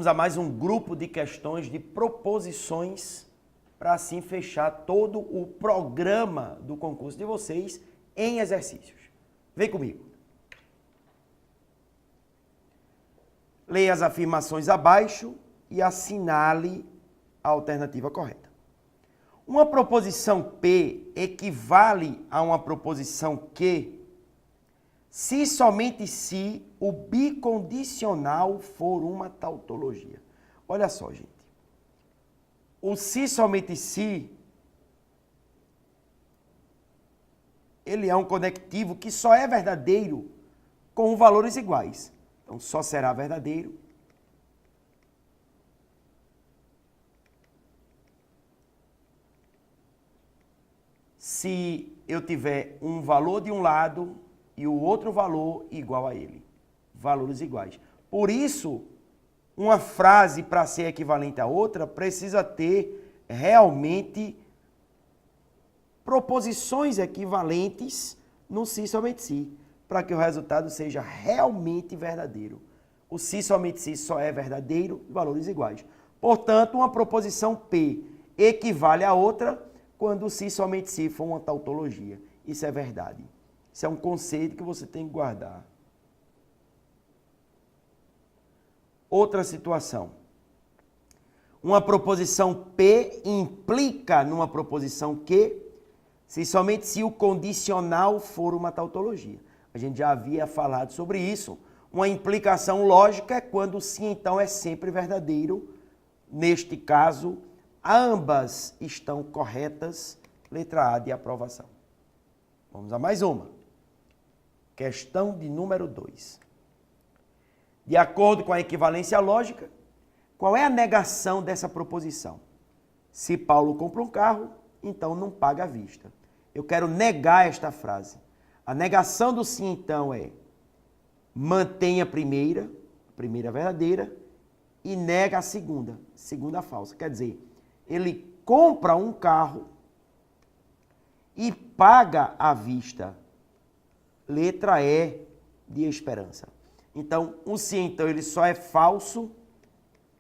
Vamos a mais um grupo de questões de proposições para assim fechar todo o programa do concurso de vocês em exercícios. Vem comigo. Leia as afirmações abaixo e assinale a alternativa correta. Uma proposição P equivale a uma proposição Q se somente se o bicondicional for uma tautologia. Olha só, gente. O se somente se, ele é um conectivo que só é verdadeiro com valores iguais. Então, só será verdadeiro se eu tiver um valor de um lado e o outro valor igual a ele. Valores iguais. Por isso, uma frase, para ser equivalente a outra, precisa ter realmente proposições equivalentes no se somente se, para que o resultado seja realmente verdadeiro. O se somente se só é verdadeiro, valores iguais. Portanto, uma proposição P equivale a outra quando o se somente se for uma tautologia. Isso é verdade. Isso é um conceito que você tem que guardar. Outra situação. Uma proposição P implica numa proposição Q se somente se o condicional for uma tautologia. A gente já havia falado sobre isso. Uma implicação lógica é quando o se então é sempre verdadeiro. Neste caso, ambas estão corretas. Letra A de aprovação. Vamos a mais uma. Questão de número 2. De acordo com a equivalência lógica, qual é a negação dessa proposição? Se Paulo compra um carro, então não paga à vista. Eu quero negar esta frase. A negação do sim, então, é mantém a primeira verdadeira, e nega a segunda falsa. Quer dizer, ele compra um carro e paga à vista. Letra E de esperança. Então, o sim, então, ele só é falso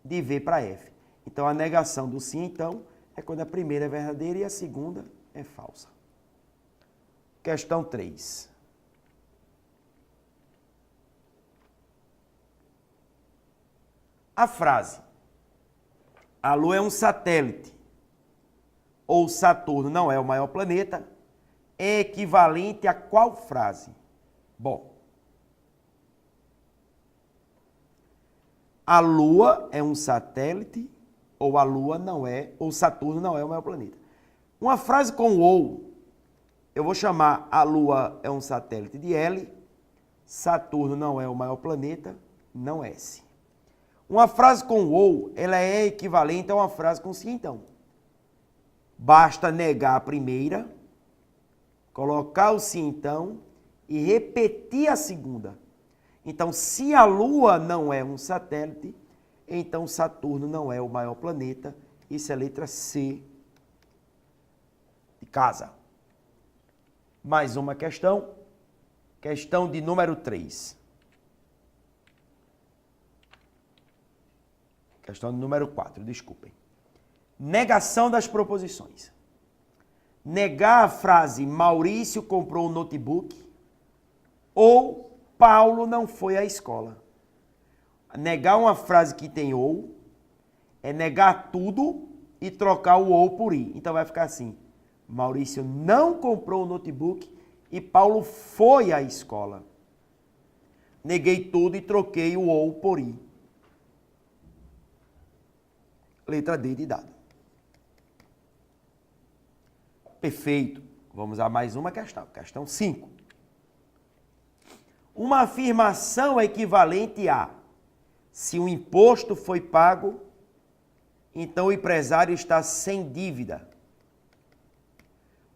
de V para F. Então, a negação do sim, então, é quando a primeira é verdadeira e a segunda é falsa. Questão 3. A frase a Lua é um satélite ou Saturno não é o maior planeta é equivalente a qual frase? Bom, a Lua é um satélite ou a Lua não é, ou Saturno não é o maior planeta. Uma frase com ou, eu vou chamar a Lua é um satélite de L, Saturno não é o maior planeta, não S. Uma frase com ou, ela é equivalente a uma frase com sim, então. Basta negar a primeira, colocar o sim, então, e repetir a segunda. Então, se a Lua não é um satélite, então Saturno não é o maior planeta. Isso é a letra C de casa. Mais uma questão. Questão de número 3. Questão de número 4, desculpem. Negação das proposições. Negar a frase Maurício comprou um notebook ou Paulo não foi à escola. Negar uma frase que tem ou é negar tudo e trocar o ou por i. Então vai ficar assim: Maurício não comprou o notebook e Paulo foi à escola. Neguei tudo e troquei o ou por i. Letra D de dado. Perfeito. Vamos a mais uma questão. Questão 5. Uma afirmação equivalente a: se o imposto foi pago, então o empresário está sem dívida.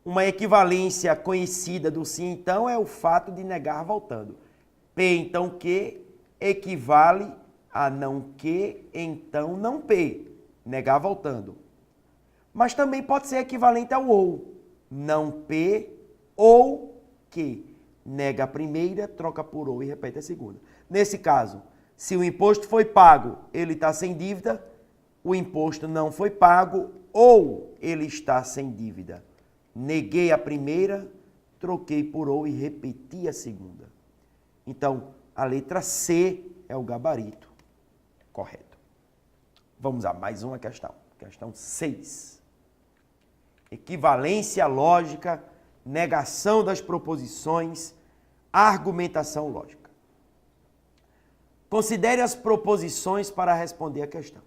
Uma equivalência conhecida do sim, então, é o fato de negar voltando. P, então, que equivale a não que, então, não P. Negar voltando. Mas também pode ser equivalente ao ou. Não P ou que. Nega a primeira, troca por ou e repete a segunda. Nesse caso, Se o imposto foi pago, ele está sem dívida, o imposto não foi pago ou ele está sem dívida. Neguei a primeira, troquei por ou e repeti a segunda. Então, a letra C é o gabarito correto. Vamos a mais uma questão. Questão 6. Equivalência lógica, negação das proposições, argumentação lógica. Considere as proposições para responder a questão.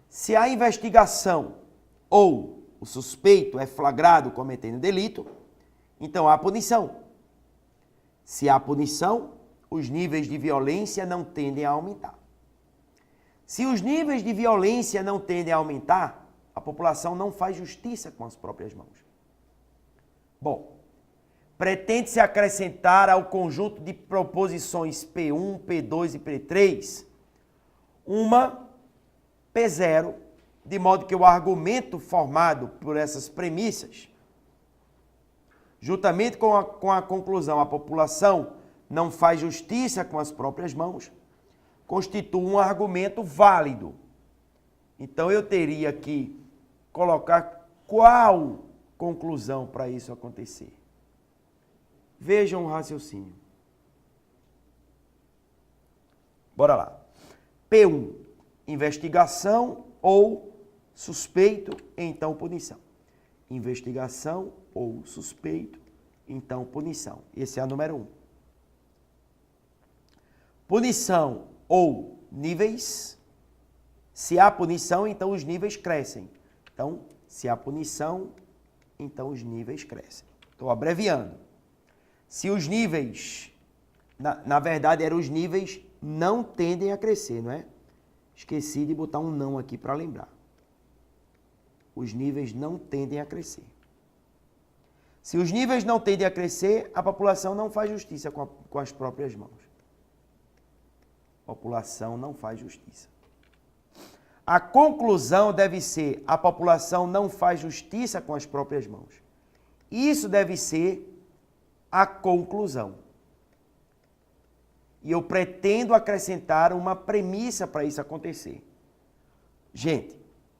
Se a investigação ou o suspeito é flagrado cometendo delito, então há punição. Se há punição, os níveis de violência não tendem a aumentar. Se os níveis de violência não tendem a aumentar, a população não faz justiça com as próprias mãos. Bom, pretende-se acrescentar ao conjunto de proposições P1, P2 e P3 uma P0, de modo que o argumento formado por essas premissas, juntamente com a conclusão, a população não faz justiça com as próprias mãos, constitui um argumento válido. Então, eu teria que colocar qual conclusão para isso acontecer. Vejam o raciocínio. Bora lá. P1, investigação ou suspeito, então punição. Investigação ou suspeito, então punição. Esse é a número 1. Punição ou níveis. Se há punição, então os níveis crescem. Então, se há punição, então os níveis crescem. Estou abreviando. Se os níveis, na verdade, eram os níveis não tendem a crescer, não é? Esqueci de botar um não aqui para lembrar. Os níveis não tendem a crescer. Se os níveis não tendem a crescer, a população não faz justiça com as próprias mãos. A população não faz justiça. A conclusão deve ser: a população não faz justiça com as próprias mãos. Isso deve ser a conclusão. E eu pretendo acrescentar uma premissa para isso acontecer. Gente,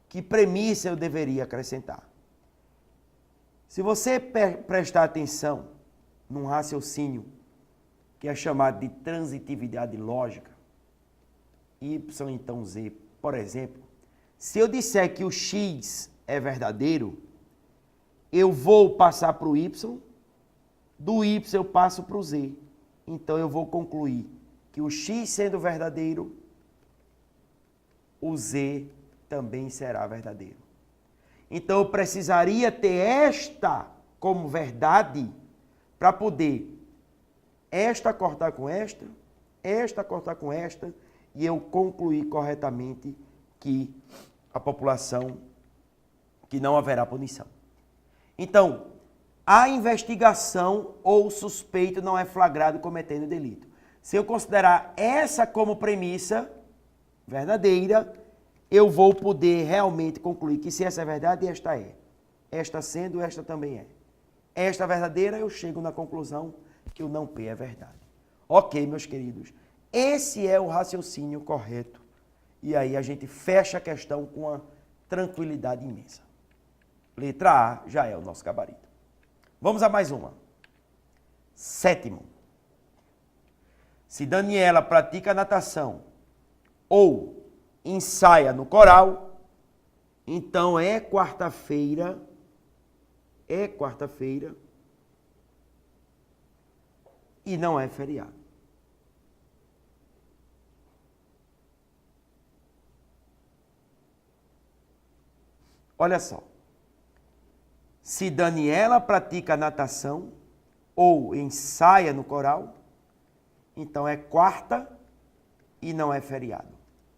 que premissa eu deveria acrescentar? Se você prestar atenção num raciocínio que é chamado de transitividade lógica, Y então Z, por exemplo, se eu disser que o X é verdadeiro, eu vou passar para o Y, do Y eu passo para o Z. Então eu vou concluir que o X sendo verdadeiro, o Z também será verdadeiro. Então eu precisaria ter esta como verdade para poder esta cortar com esta cortar com esta, e eu concluir corretamente que a população, que não haverá punição. Então, a investigação ou suspeito não é flagrado cometendo delito. Se eu considerar essa como premissa verdadeira, eu vou poder realmente concluir que se essa é verdade, esta é. Esta sendo, esta também é. Esta verdadeira, eu chego na conclusão que o não P é verdade. Ok, meus queridos. Esse é o raciocínio correto. E aí a gente fecha a questão com uma tranquilidade imensa. Letra A já é o nosso gabarito. Vamos a mais uma. 7º. Se Daniela pratica natação ou ensaia no coral, então é quarta-feira e não é feriado. Olha só. Se Daniela pratica natação ou ensaia no coral, então é quarta e não é feriado.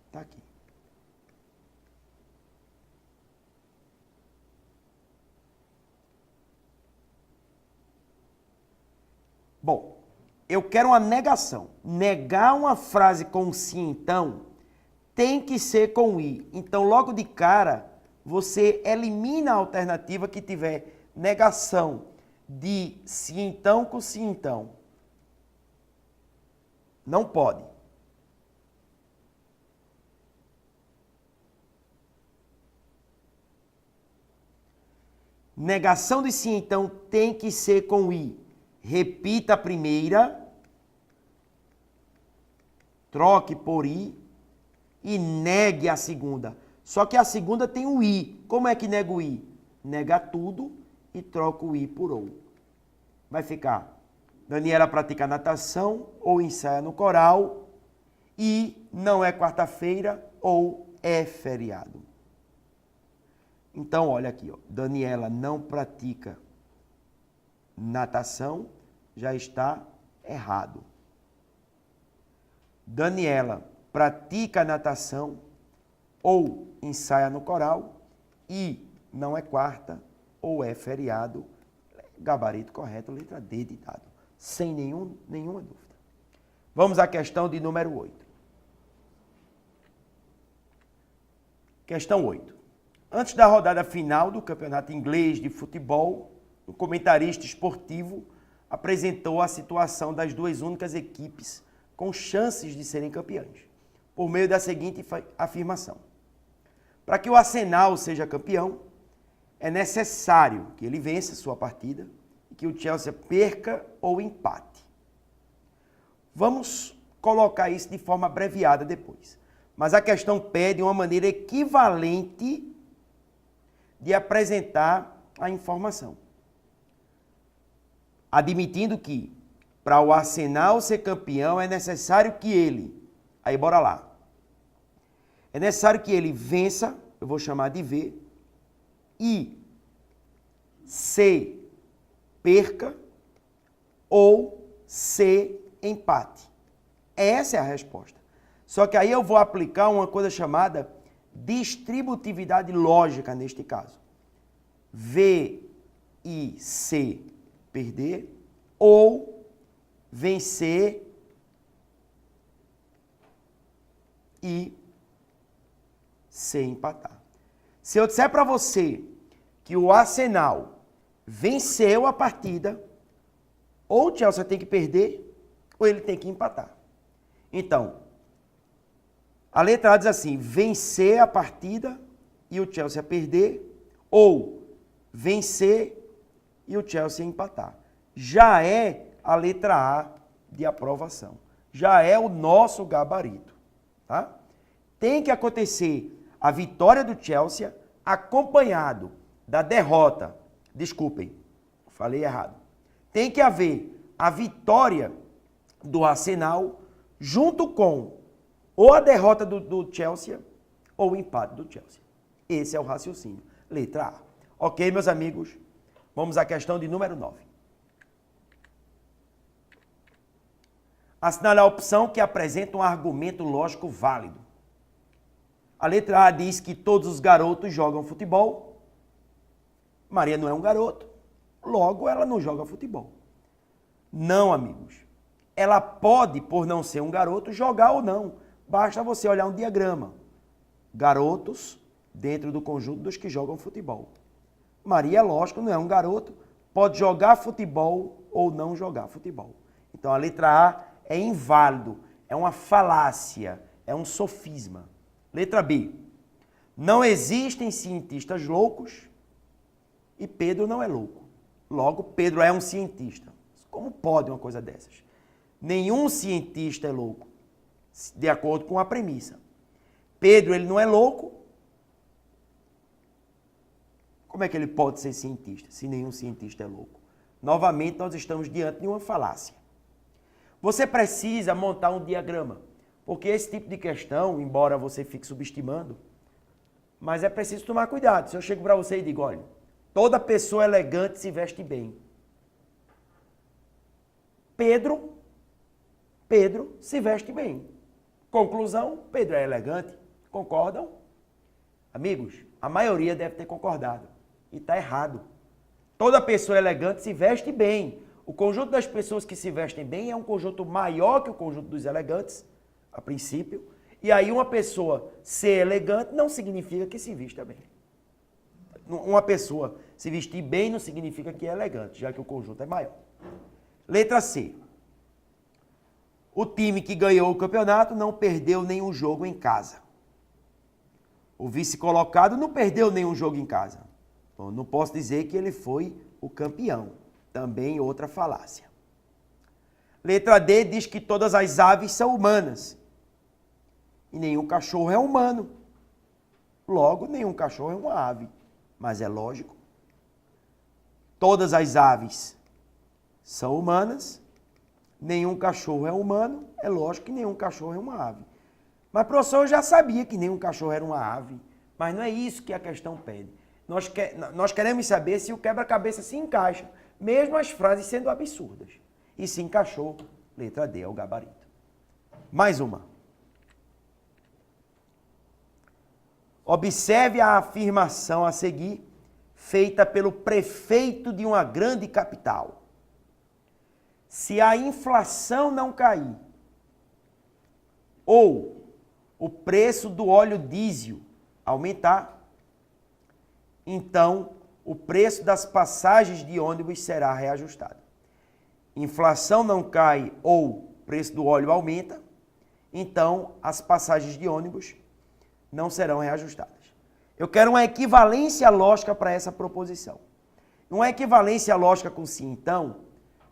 Está aqui. Bom, eu quero uma negação. Negar uma frase com sim, então, tem que ser com i. Então, logo de cara, você elimina a alternativa que tiver negação de sim, então com sim, então. Não pode. Negação de sim, então, tem que ser com i. Repita a primeira, troque por i e negue a segunda. Só que a segunda tem o i. Como é que nega o i? Nega tudo e troca o i por ou. Vai ficar: Daniela pratica natação ou ensaia no coral e não é quarta-feira ou é feriado. Então, olha aqui, ó. Daniela não pratica natação, já está errado. Daniela pratica natação ou ensaia no coral e não é quarta ou é feriado. Gabarito correto, letra D de dado, sem nenhuma dúvida. Vamos à questão de número 8. Questão 8. Antes da rodada final do Campeonato Inglês de Futebol, um comentarista esportivo apresentou a situação das duas únicas equipes com chances de serem campeãs, por meio da seguinte afirmação: para que o Arsenal seja campeão, é necessário que ele vença sua partida e que o Chelsea perca ou empate. Vamos colocar isso de forma abreviada depois. Mas a questão pede uma maneira equivalente de apresentar a informação. Admitindo que, para o Arsenal ser campeão, é necessário que ele... Aí, bora lá. É necessário que ele vença, eu vou chamar de V, e C perca ou C empate. Essa é a resposta. Só que aí eu vou aplicar uma coisa chamada distributividade lógica neste caso. V e C perder ou vencer e C empatar. Se eu disser para você que o Arsenal venceu a partida, ou o Chelsea tem que perder, ou ele tem que empatar. Então, a letra A diz assim: vencer a partida e o Chelsea perder, ou vencer e o Chelsea empatar. Já é a letra A de aprovação. Já é o nosso gabarito. Tá? Tem que acontecer a vitória do Chelsea acompanhado da derrota. Desculpem, falei errado. Tem que haver a vitória do Arsenal junto com ou a derrota do Chelsea ou o empate do Chelsea. Esse é o raciocínio. Letra A. Ok, meus amigos? Vamos à questão de número 9. Assinale a opção que apresenta um argumento lógico válido. A letra A diz que todos os garotos jogam futebol. Maria não é um garoto, logo ela não joga futebol. Não, amigos. Ela pode, por não ser um garoto, jogar ou não. Basta você olhar um diagrama. Garotos dentro do conjunto dos que jogam futebol. Maria, lógico, não é um garoto, pode jogar futebol ou não jogar futebol. Então a letra A é inválido, é uma falácia, é um sofisma. Letra B. Não existem cientistas loucos e Pedro não é louco. Logo, Pedro é um cientista. Como pode uma coisa dessas? Nenhum cientista é louco, de acordo com a premissa. Pedro, ele não é louco. Como é que ele pode ser cientista, se nenhum cientista é louco? Novamente, nós estamos diante de uma falácia. Você precisa montar um diagrama, porque esse tipo de questão, embora você fique subestimando, mas é preciso tomar cuidado. Se eu chego para você e digo, olha, toda pessoa elegante se veste bem. Pedro se veste bem. Conclusão, Pedro é elegante. Concordam? Amigos, a maioria deve ter concordado. E está errado. Toda pessoa elegante se veste bem. O conjunto das pessoas que se vestem bem é um conjunto maior que o conjunto dos elegantes, a princípio. E aí uma pessoa ser elegante não significa que se vista bem. Uma pessoa se vestir bem não significa que é elegante, já que o conjunto é maior. Letra C. O time que ganhou o campeonato não perdeu nenhum jogo em casa. O vice-colocado não perdeu nenhum jogo em casa. Eu não posso dizer que ele foi o campeão. Também outra falácia. Letra D diz que todas as aves são humanas. E nenhum cachorro é humano. Logo, nenhum cachorro é uma ave. Mas é lógico. Todas as aves são humanas. Nenhum cachorro é humano. É lógico que nenhum cachorro é uma ave. Mas, professor, eu já sabia que nenhum cachorro era uma ave. Mas não é isso que a questão pede. Nós queremos saber se o quebra-cabeça se encaixa, mesmo as frases sendo absurdas. E se encaixou, letra D é o gabarito. Mais uma. Observe a afirmação a seguir, feita pelo prefeito de uma grande capital. Se a inflação não cair, ou o preço do óleo diesel aumentar, então o preço das passagens de ônibus será reajustado. Inflação não cai ou o preço do óleo aumenta, então as passagens de ônibus não serão reajustadas. Eu quero uma equivalência lógica para essa proposição. Uma equivalência lógica com sim, então,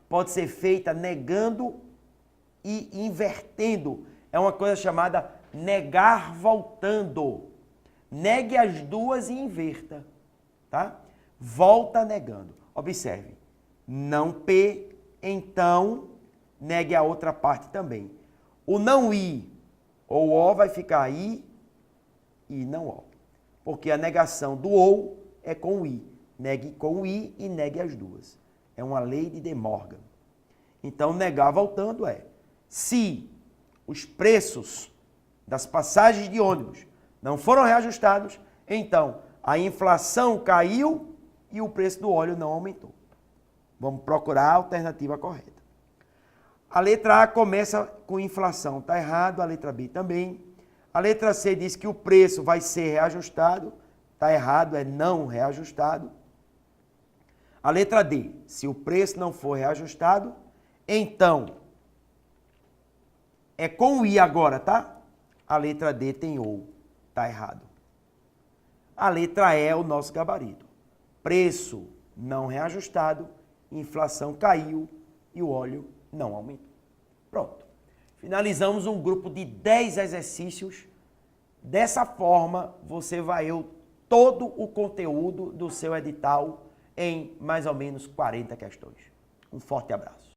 pode ser feita negando e invertendo. É uma coisa chamada negar voltando. Negue as duas e inverta, tá? Volta negando. Observe. Não P, então, negue a outra parte também. O não I ou O vai ficar I e não O. Porque a negação do ou é com o I. Negue com o I e negue as duas. É uma lei de De Morgan. Então, negar voltando é, se os preços das passagens de ônibus não foram reajustados, então a inflação caiu e o preço do óleo não aumentou. Vamos procurar a alternativa correta. A letra A começa com inflação, está errado, a letra B também. A letra C diz que o preço vai ser reajustado, está errado, é não reajustado. A letra D, se o preço não for reajustado, então, é com o I agora, tá? A letra D tem ou, tá errado. A letra E é o nosso gabarito. Preço não reajustado, inflação caiu e o óleo não aumentou. Pronto. Finalizamos um grupo de 10 exercícios. Dessa forma, você vai todo o conteúdo do seu edital em mais ou menos 40 questões. Um forte abraço.